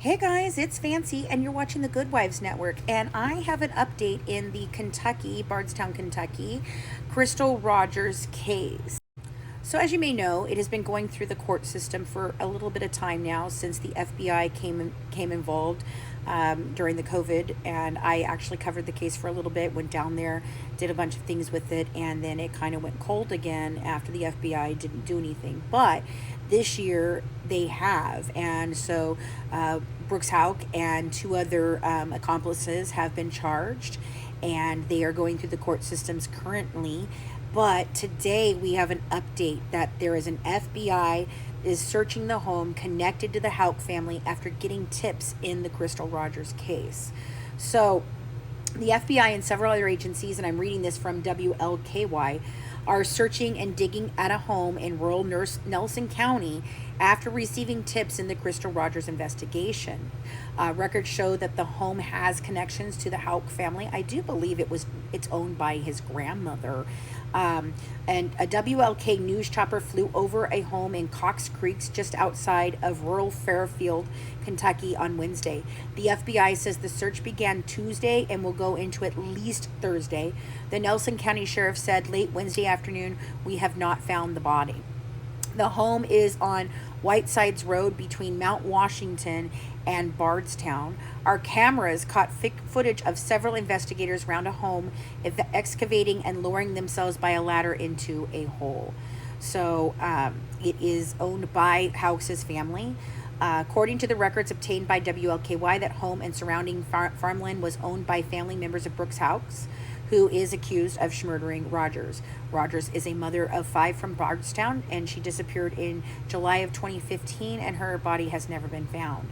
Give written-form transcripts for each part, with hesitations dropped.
Hey guys, it's Fancy, and you're watching the Good Wives Network. And I have an update in the Bardstown, Kentucky, Crystal Rogers case. So, as you may know, it has been going through the court system for a little bit of time now since the FBI came involved during the COVID, and I actually covered the case for a little bit. Went down there, did a bunch of things with it, and then it kind of went cold again after the FBI didn't do anything. But this year they have, and so Brooks Hauk and two other accomplices have been charged, and they are going through the court systems currently. But today we have an update that there is an FBI is searching the home connected to the Hauk family after getting tips in the Crystal Rogers case. So the FBI and several other agencies, and I'm reading this from WLKY, are searching and digging at a home in rural Nelson County after receiving tips in the Crystal Rogers investigation. Records show that the home has connections to the Hauk family. I do believe it's owned by his grandmother. And a WLK news chopper flew over a home in Cox Creeks just outside of rural Fairfield, Kentucky on Wednesday. The FBI says the search began Tuesday and will go into at least Thursday. The Nelson County Sheriff said late Wednesday afternoon, "We have not found the body." The home is on Whitesides Road between Mount Washington and Bardstown. Our cameras caught footage of several investigators around a home excavating and lowering themselves by a ladder into a hole. So it is owned by Hauk's family. According to the records obtained by WLKY, that home and surrounding farmland was owned by family members of Brooks Hauk's, who is accused of murdering Rogers. Rogers is a mother of 5 from Bardstown, and she disappeared in July of 2015, and her body has never been found.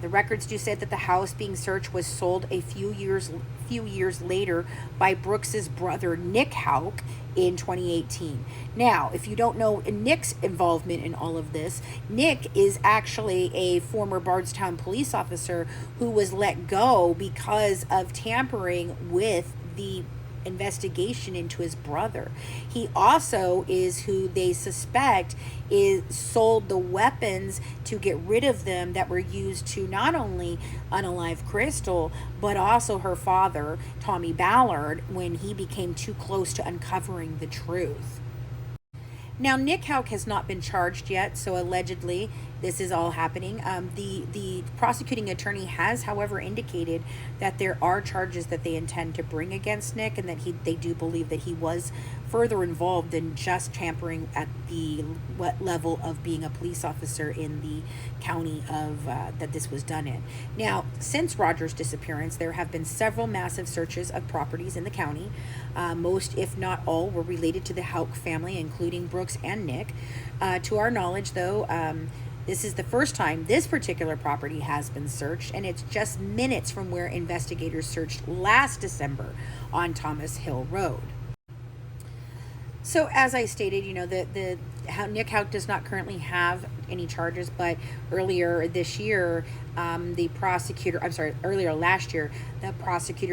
The records do say that the house being searched was sold a few years later by Brooks's brother Nick Hauk in 2018. Now, if you don't know Nick's involvement in all of this, Nick is actually a former Bardstown police officer who was let go because of tampering with the investigation into his brother. He also is who they suspect is sold the weapons to get rid of them that were used to not only unalive Crystal, but also her father, Tommy Ballard, when he became too close to uncovering the truth. Now, Nick Hauk has not been charged yet, so allegedly this is all happening. The prosecuting attorney has, however, indicated that there are charges that they intend to bring against Nick, and that they do believe that he was further involved than just tampering at the level of being a police officer in the county of that this was done in. Now, since Rogers' disappearance, there have been several massive searches of properties in the county. Most, if not all, were related to the Hauk family, including Brooks and Nick. To our knowledge, though, this is the first time this particular property has been searched, and it's just minutes from where investigators searched last December on Thomas Hill Road. So, as I stated, Nick Hauk does not currently have any charges, but earlier last year, the prosecutor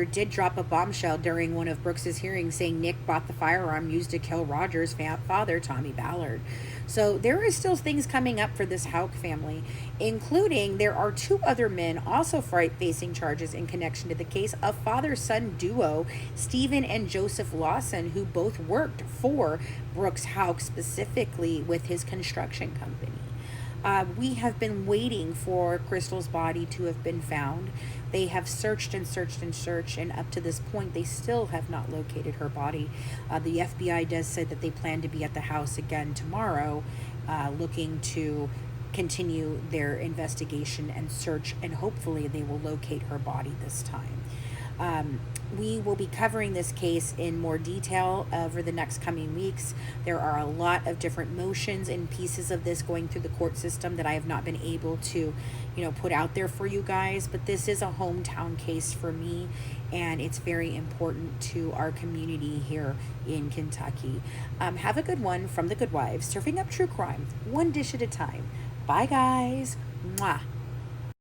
did drop a bombshell during one of Brooks's hearings, saying Nick bought the firearm used to kill Rogers' father, Tommy Ballard. So there are still things coming up for this Hauk family, including there are 2 other men also facing charges in connection to the case, a father-son duo, Stephen and Joseph Lawson, who both worked for Brooks Hauk, specifically with his construction company. We have been waiting for Crystal's body to have been found. They have searched and searched and searched, and up to this point, they still have not located her body. The FBI does say that they plan to be at the house again tomorrow, looking to continue their investigation and search, and hopefully they will locate her body this time. We will be covering this case in more detail over the next coming weeks. There are a lot of different motions and pieces of this going through the court system that I have not been able to, put out there for you guys. But this is a hometown case for me, and it's very important to our community here in Kentucky. Have a good one from the Good Wives, serving up true crime, one dish at a time. Bye, guys. Mwah.